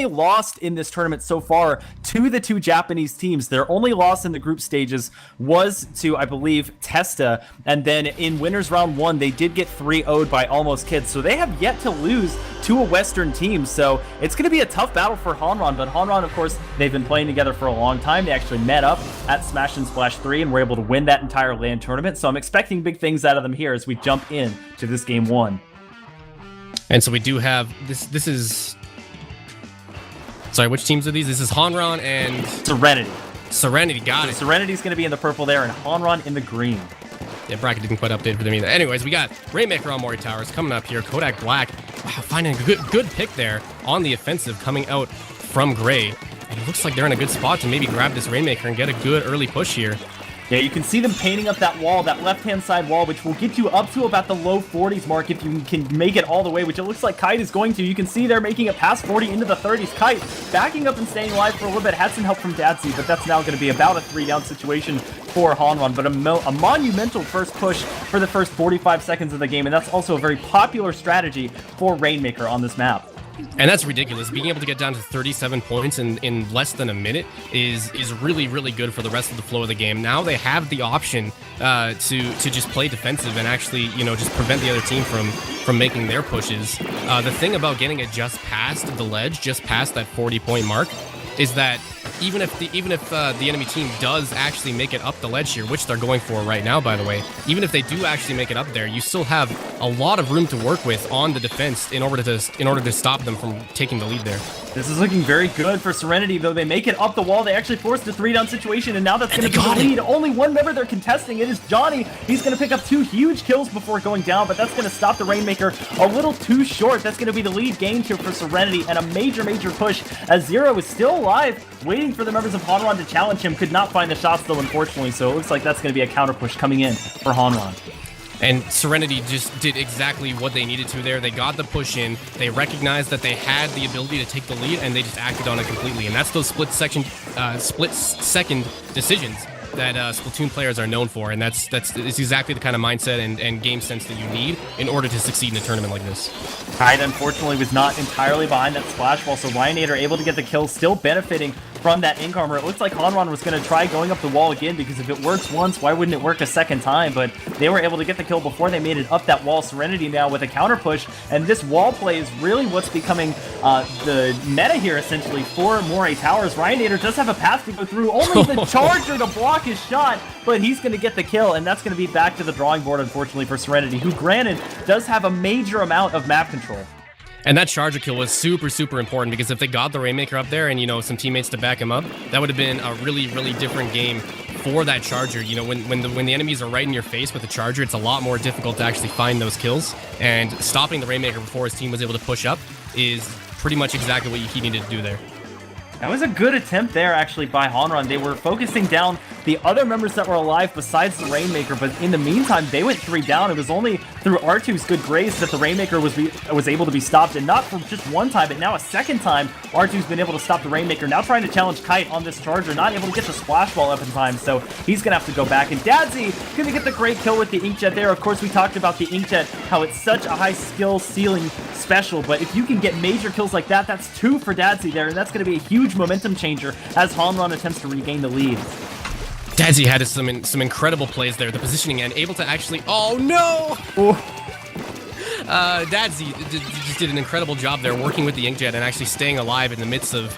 lost in this tournament so far to the two Japanese teams. Their only loss in the group stages was to, I believe, Testa, and then in winners round 1 they did get 3-0'd by Almost Kids, so they have yet to lose to a Western team. So it's going to be a tough battle for Hanran, but Hanran, of course, they've been playing together for a long time. They actually met up at Smash and Splash 3 and were able to win that entire LAN tournament, so I'm expecting big things out of them here as we jump in to this game 1. And so we do have this is, sorry, which teams are these? This is Hanran and Serenity. Serenity, got it. Serenity's going to be in the purple there, and Hanran in the green. Yeah, bracket didn't quite update for them either. Anyways, we got Rainmaker on Mori Towers coming up here. Kodak Black, wow, finding a good pick there on the offensive coming out from Gray. And it looks like they're in a good spot to maybe grab this Rainmaker and get a good early push here. Yeah, you can see them painting up that wall, that left-hand side wall, which will get you up to about the low 40s mark if you can make it all the way, which it looks like Kite is going to. You can see they're making it past 40 into the 30s. Kite backing up and staying alive for a little bit. Had some help from Dadsy, but that's now going to be about a 3-down situation for Hanran. But a monumental first push for the first 45 seconds of the game, and that's also a very popular strategy for Rainmaker on this map. And that's ridiculous. Being able to get down to 37 points in less than a minute is really, really good for the rest of the flow of the game. Now they have the option to just play defensive and actually, you know, just prevent the other team from making their pushes. The thing about getting it just past the ledge, just past that 40-point mark, is that even if the enemy team does actually make it up the ledge here, which they're going for right now, by the way, even if they do actually make it up there, you still have a lot of room to work with on the defense in order to stop them from taking the lead there. This is looking very good for Serenity, though. They make it up the wall. They actually forced a 3-down situation, and now that's going to be the lead. Only one member they're contesting. It is Johnny. He's going to pick up 2 huge kills before going down, but that's going to stop the Rainmaker a little too short. That's going to be the lead game here for Serenity, and a major push as Zero is still alive, waiting for the members of Hanran to challenge him. Could not find the shots, though, unfortunately, so it looks like that's going to be a counter push coming in for Hanran. And Serenity just did exactly what they needed to there. They got the push in, they recognized that they had the ability to take the lead, and they just acted on it completely. And that's those split-second decisions that Splatoon players are known for, and it's exactly the kind of mindset and game sense that you need in order to succeed in a tournament like this. Kite, unfortunately, was not entirely behind that splash wall, so Ryanator able to get the kill, still benefiting from that ink armor. It looks like Hanran was going to try going up the wall again, because if it works once, why wouldn't it work a second time? But they were able to get the kill before they made it up that wall. Serenity now with a counter push, and this wall play is really what's becoming the meta here, essentially, for Moray Towers. Ryanator does have a path to go through, only the Charger to block his shot, but he's going to get the kill, and that's going to be back to the drawing board, unfortunately, for Serenity, who, granted, does have a major amount of map control. And that Charger kill was super important, because if they got the Rainmaker up there and, you know, some teammates to back him up, that would have been a really different game for that Charger. You know, when the enemies are right in your face with the Charger, it's a lot more difficult to actually find those kills. And stopping the Rainmaker before his team was able to push up is pretty much exactly what he needed to do there. That was a good attempt there, actually, by Hanran. They were focusing down the other members that were alive besides the Rainmaker, but in the meantime, they went 3 down. It was only through R2's good grace that the Rainmaker was able to be stopped, and not for just one time, but now a second time, R2's been able to stop the Rainmaker. Now trying to challenge Kite on this Charger, not able to get the splash ball up in time, so he's going to have to go back. And Dadsy going to get the great kill with the Inkjet there. Of course, we talked about the Inkjet, how it's such a high skill ceiling special, but if you can get major kills like that, that's 2 for Dadsy there, and that's going to be a huge momentum changer as Hanran attempts to regain the lead. Dadsy had some incredible plays there, the positioning, and able to actually, oh no! Dadsy just did an incredible job there, working with the Inkjet and actually staying alive in the midst of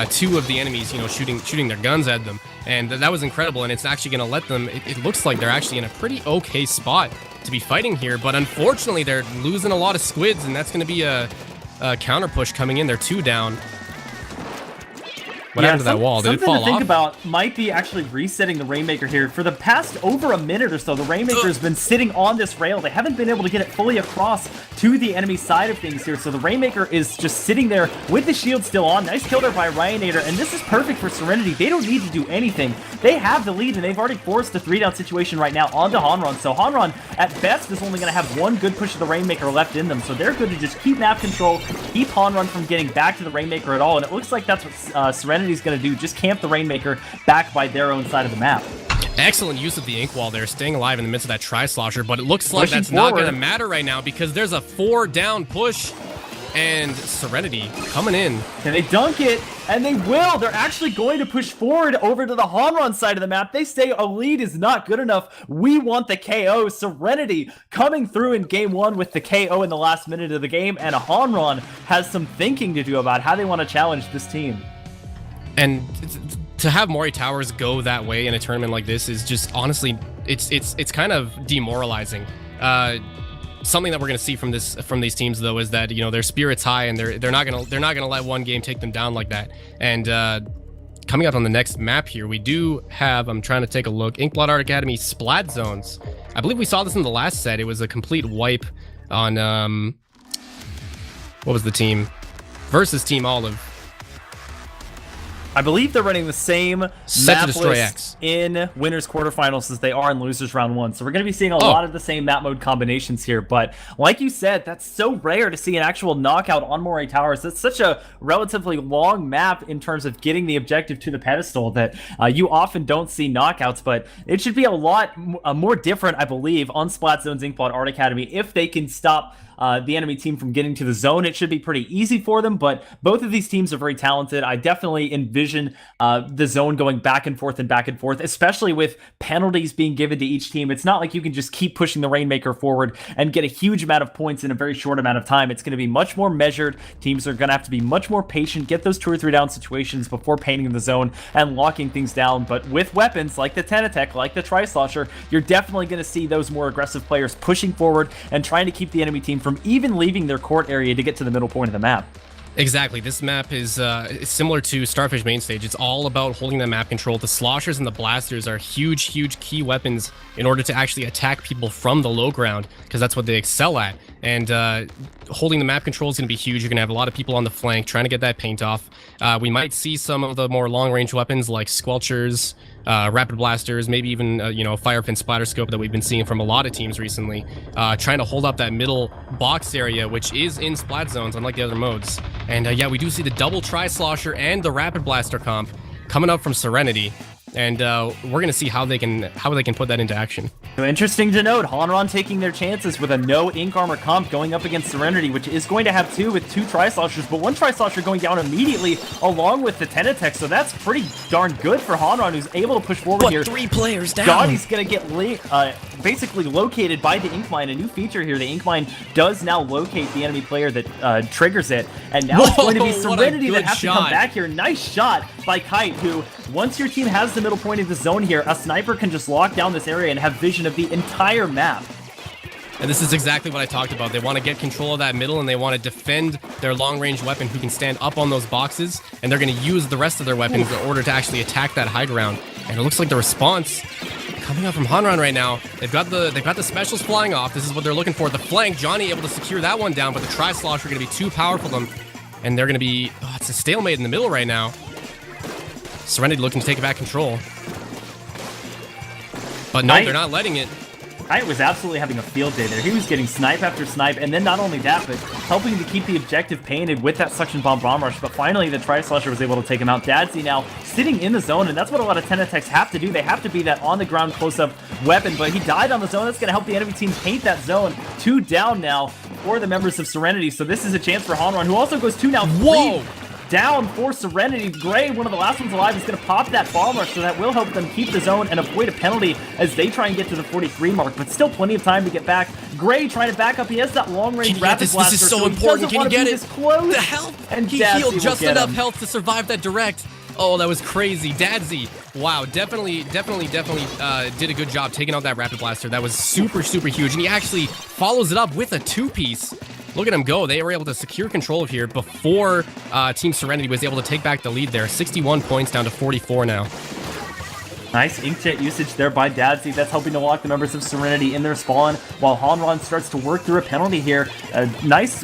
2 of the enemies, you know, shooting their guns at them, and that was incredible. And it's actually going to let them, it looks like they're actually in a pretty okay spot to be fighting here, but unfortunately they're losing a lot of squids, and that's going to be a counter push coming in. They're 2 down. What happened to that wall? Did it fall off? Something to think about might be actually resetting the Rainmaker here. For the past over a minute or so, the Rainmaker has been sitting on this rail. They haven't been able to get it fully across to the enemy side of things here. So the Rainmaker is just sitting there with the shield still on. Nice kill there by Ryanator, and this is perfect for Serenity. They don't need to do anything. They have the lead, and they've already forced a 3-down situation right now onto Hanran. So Hanran, at best, is only going to have 1 good push of the Rainmaker left in them. So they're good to just keep map control, keep Hanran from getting back to the Rainmaker at all. And it looks like that's what Serenity is going to do, just camp the Rainmaker back by their own side of the map. Excellent use of the ink wall there, staying alive in the midst of that tri-slosher, but it looks like that's not going to matter right now, because there's a 4-down push And Serenity coming in. Can they dunk it? And they will. They're actually going to push forward over to the Hanran side of the map. They say a lead is not good enough. We want the KO. Serenity coming through in game 1 with the KO in the last minute of the game. And Hanran has some thinking to do about how they want to challenge this team. And to have Mori Towers go that way in a tournament like this is just honestly, it's kind of demoralizing. Something that we're going to see from these teams though is that, you know, their spirit's high and they're not going to let one game take them down like that. And coming up on the next map here, we do have, I'm trying to take a look, Inkblot Art Academy Splat Zones. I believe we saw this in the last set. It was a complete wipe on what was the team? Versus Team Olive. I believe they're running the same Set map to Destroy list X in winners quarterfinals as they are in losers round 1. So we're going to be seeing a lot of the same map mode combinations here. But like you said, that's so rare to see an actual knockout on Mori Towers. That's such a relatively long map in terms of getting the objective to the pedestal that you often don't see knockouts. But it should be a lot more different, I believe, on Splat Zone's Inkblot Art Academy if they can stop the enemy team from getting to the zone. It should be pretty easy for them, but both of these teams are very talented. I definitely envision the zone going back and forth, especially with penalties being given to each team. It's not like you can just keep pushing the Rainmaker forward and get a huge amount of points in a very short amount of time. It's going to be much more measured. Teams are going to have to be much more patient, get those 2 or 3 down situations before painting the zone and locking things down. But with weapons like the Tenatech, like the Tri-Slosher, you're definitely going to see those more aggressive players pushing forward and trying to keep the enemy team from even leaving their court area to get to the middle point of the map. Exactly. This map is similar to Starfish main stage. It's all about holding the map control. The Sloshers and the Blasters are huge key weapons in order to actually attack people from the low ground, because that's what they excel at. And holding the map control is going to be huge. You're going to have a lot of people on the flank trying to get that paint off. We might see some of the more long-range weapons like Squelchers, Rapid Blasters, maybe even Firefin Splatter Scope that we've been seeing from a lot of teams recently, trying to hold up that middle box area, which is in Splat Zones, unlike the other modes. And yeah, we do see the double Tri-Slosher and the Rapid Blaster comp coming up from Serenity. And we're going to see how they can put that into action. Interesting to note, Hanran taking their chances with a no Ink Armor comp going up against Serenity, which is going to have 2 with 2 Tri-Sloshers, but 1 Tri-Slosher going down immediately along with the Tenatech, so that's pretty darn good for Hanran, who's able to push forward here. 3 players down. Dottie's going to get basically located by the Ink Mine. A new feature here, the Ink Mine does now locate the enemy player that triggers it, and now it's going to be Serenity that has to come back here. Nice shot by Kite, who, once your team has the middle point of the zone here, a sniper can just lock down this area and have vision of the entire map. And this is exactly what I talked about. They want to get control of that middle, and they want to defend their long-range weapon who can stand up on those boxes, and they're going to use the rest of their weapons in order to actually attack that high ground. And it looks like the response coming up from Hanran right now. They've got the specials flying off. This is what they're looking for. The flank, Johnny able to secure that one down, but the Tri-Slosher are going to be too powerful for them, and they're going to be, it's a stalemate in the middle right now. Serenity looking to take back control. But no, they're not letting it. Kite was absolutely having a field day there. He was getting snipe after snipe, and then not only that, but helping to keep the objective painted with that suction bomb rush. But finally, the Tri-Slosher was able to take him out. Dadsy now sitting in the zone, and that's what a lot of Tenatechs have to do. They have to be that on-the-ground close-up weapon, but he died on the zone. That's going to help the enemy team paint that zone. 2 down now for the members of Serenity, so this is a chance for Hanran, who also goes 2 now. Whoa! Down for Serenity. Gray, one of the last ones alive, is going to pop that bomb rush, so that will help them keep the zone and avoid a penalty as they try and get to the 43 mark, but still plenty of time to get back. Gray trying to back up. He has that long-range rapid blaster. This is so important. Can you get it? The health. And he healed just enough health to survive that direct. Oh, that was crazy. Dadsy, wow, definitely did a good job taking out that rapid blaster. That was super huge, and he actually follows it up with a 2-piece. Look at him go. They were able to secure control of here before Team Serenity was able to take back the lead there. 61 points down to 44 now. Nice inkjet usage there by Dadsy. That's helping to lock the members of Serenity in their spawn while Hanran starts to work through a penalty here. A nice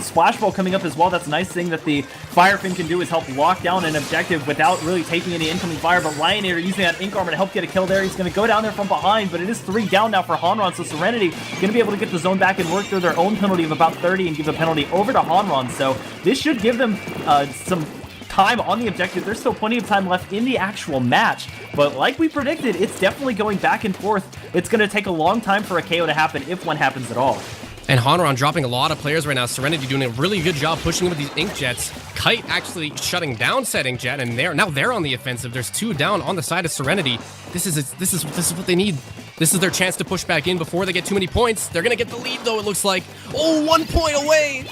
splash ball coming up as well. That's a nice thing that the Firefin can do is help lock down an objective without really taking any incoming fire. But Lionator using that Ink Armor to help get a kill there. He's going to go down there from behind, but it is 3 down now for Hanran. So Serenity going to be able to get the zone back and work through their own penalty of about 30 and give the penalty over to Hanran. So this should give them some time on the objective. There's still plenty of time left in the actual match, but like we predicted, it's definitely going back and forth. It's going to take a long time for a KO to happen, if one happens at all. And Hanran dropping a lot of players right now. Serenity doing a really good job pushing in with these Ink Jets. Kite actually shutting down said Ink Jet, and now they're on the offensive. There's 2 down on the side of Serenity. This is what they need. This is their chance to push back in before they get too many points. They're gonna get the lead though, it looks like. Oh, 1 point away.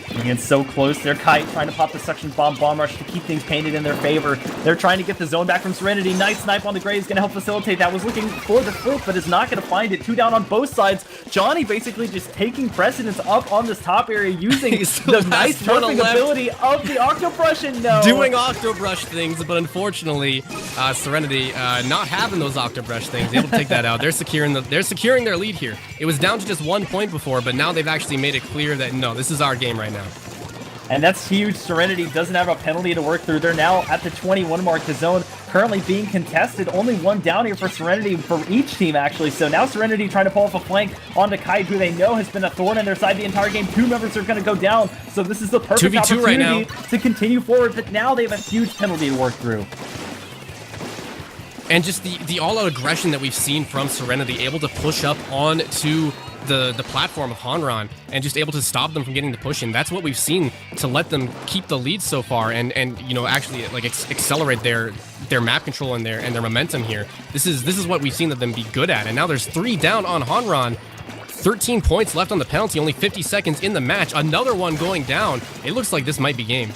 Getting so close. They're Kite trying to pop the suction bomb rush to keep things painted in their favor. They're trying to get the zone back from Serenity. Nice snipe on the Gray is going to help facilitate that. Was looking for the fruit, but is not going to find it. 2 down on both sides. Johnny basically just taking precedence up on this top area using the nice jumping ability of the Octobrush, and no. Doing Octobrush things, but unfortunately, Serenity not having those Octobrush things, able to take that out. They're securing their lead here. It was down to just 1 point before, but now they've actually made it clear that no, this is our game right now. And that's huge. Serenity doesn't have a penalty to work through. They're now at the 21 mark. The zone currently being contested. Only 1 down here for Serenity for each team, actually. So now Serenity trying to pull off a flank onto Kite, who they know has been a thorn in their side the entire game. 2 members are going to go down. So this is the perfect 2v2 opportunity right now to continue forward. But now they have a huge penalty to work through. And just the all-out aggression that we've seen from Serenity, able to push up onto the platform of Hanran and just able to stop them from getting the push in. That's what we've seen to let them keep the lead so far and you know, actually like accelerate their map control and their momentum here. This is what we've seen them be good at. And now there's 3 down on Hanran. 13 points left on the penalty, only 50 seconds in the match. Another one going down. It looks like this might be game.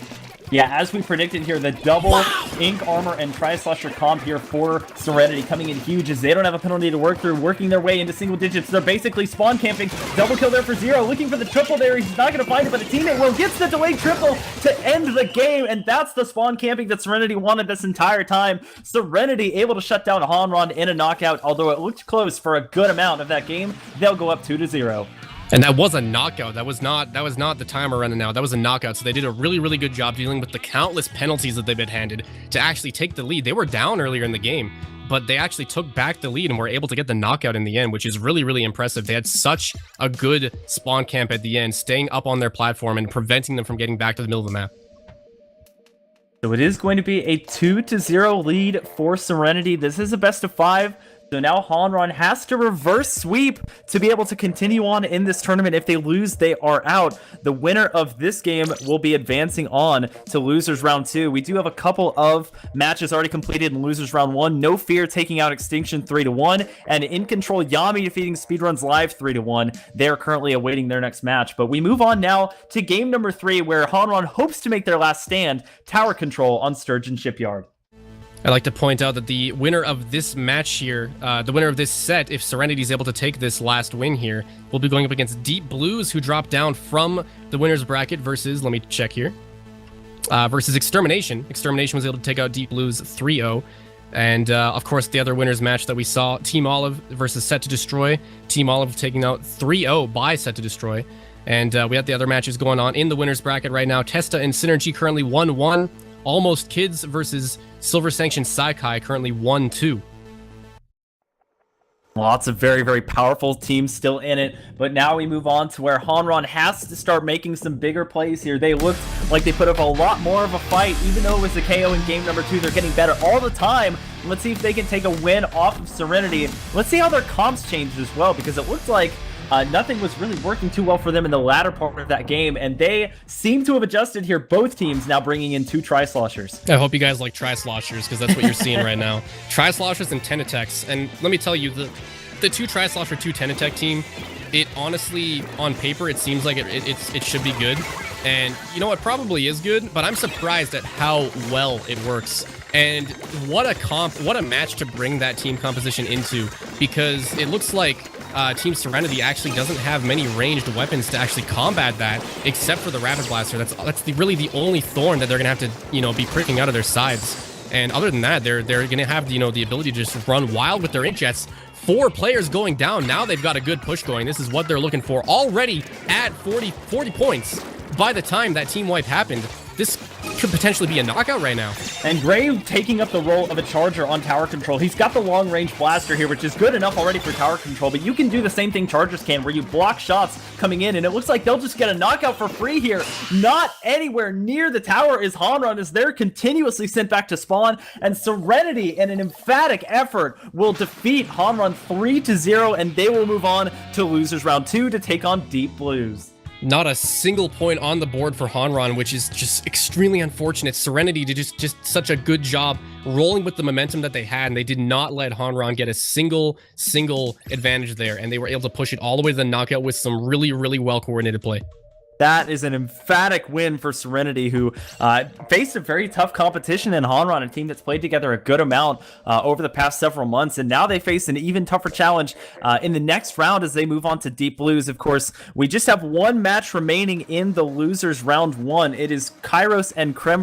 Yeah, as we predicted here, the double Ink Armor and Tri-Slasher comp here for Serenity coming in huge as they don't have a penalty to work through, working their way into single digits. They're basically spawn camping. Double kill there for Zero, looking for the triple there. He's not going to find it, but the teammate will gets the delayed triple to end the game, and that's the spawn camping that Serenity wanted this entire time. Serenity able to shut down Hanran in a knockout, although it looked close for a good amount of that game. They'll go up 2-0. And that was a knockout. That was not the timer running out. That was a knockout. So they did a really, really good job dealing with the countless penalties that they've been handed to actually take the lead. They were down earlier in the game, but they actually took back the lead and were able to get the knockout in the end, which is really, really impressive. They had such a good spawn camp at the end, staying up on their platform and preventing them from getting back to the middle of the map. So it is going to be a 2-0 lead for Serenity. This is a best of 5. So now Hanran has to reverse sweep to be able to continue on in this tournament. If they lose, they are out. The winner of this game will be advancing on to Losers Round 2. We do have a couple of matches already completed in Losers Round 1. No Fear taking out Extinction 3-1, and In Control Yami defeating Speedruns Live 3-1. They are currently awaiting their next match. But we move on now to game number 3, where Hanran hopes to make their last stand, Tower Control on Sturgeon Shipyard. I'd like to point out that the winner of this match here, the winner of this set, if Serenity is able to take this last win here, will be going up against Deep Blues, who dropped down from the winner's bracket versus, let me check here, versus Extermination. Extermination was able to take out Deep Blues 3-0. And, of course, the other winner's match that we saw, Team Olive versus Set to Destroy. Team Olive taking out 3-0 by Set to Destroy. And we have the other matches going on in the winner's bracket right now. Testa and Synergy currently 1-1. Almost Kids versus Silver Sanction Saikai currently 1-2. Lots of very, very powerful teams still in it, but now we move on to where Hanran has to start making some bigger plays here. They looked like they put up a lot more of a fight, even though it was a KO in game number 2. They're getting better all the time. Let's see if they can take a win off of Serenity. Let's see how their comps changed as well, because it looked like nothing was really working too well for them in the latter part of that game, and they seem to have adjusted here. Both teams now bringing in 2 Tri-Sloshers. I hope you guys like Tri-Sloshers, because that's what you're seeing right now. Tri-Sloshers and Tenatechs, and let me tell you, the 2 Tri-Slosher, 2 Tenatech team, it honestly, on paper, it seems like it should be good. And you know what, probably is good, but I'm surprised at how well it works. And what a match to bring that team composition into, because it looks like Team Serenity actually doesn't have many ranged weapons to actually combat that, except for the Rapid Blaster. That's really the only thorn that they're gonna have to, you know, be pricking out of their sides. And other than that, they're gonna have, you know, the ability to just run wild with their Inkjets. 4 players going down. Now they've got a good push going. This is what they're looking for. Already at 40 points by the time that team wipe happened. this could potentially be a knockout right now. And Gray taking up the role of a charger on tower control. He's got the long-range blaster here, which is good enough already for tower control, but you can do the same thing chargers can, where you block shots coming in, and it looks like they'll just get a knockout for free here. Not anywhere near the tower is Hanran, as they're continuously sent back to spawn, and Serenity, in an emphatic effort, will defeat Hanran 3-0, and they will move on to losers round 2 to take on Deep Blues. Not a single point on the board for Hanran, which is just extremely unfortunate. Serenity did just such a good job rolling with the momentum that they had, and they did not let Hanran get a single advantage there, and they were able to push it all the way to the knockout with some really well-coordinated play. That is an emphatic win for Serenity, who faced a very tough competition in Hanran, a team that's played together a good amount over the past several months, and now they face an even tougher challenge in the next round as they move on to Deep Blues. Of course, we just have one match remaining in the losers round 1. It is Kairos and Krem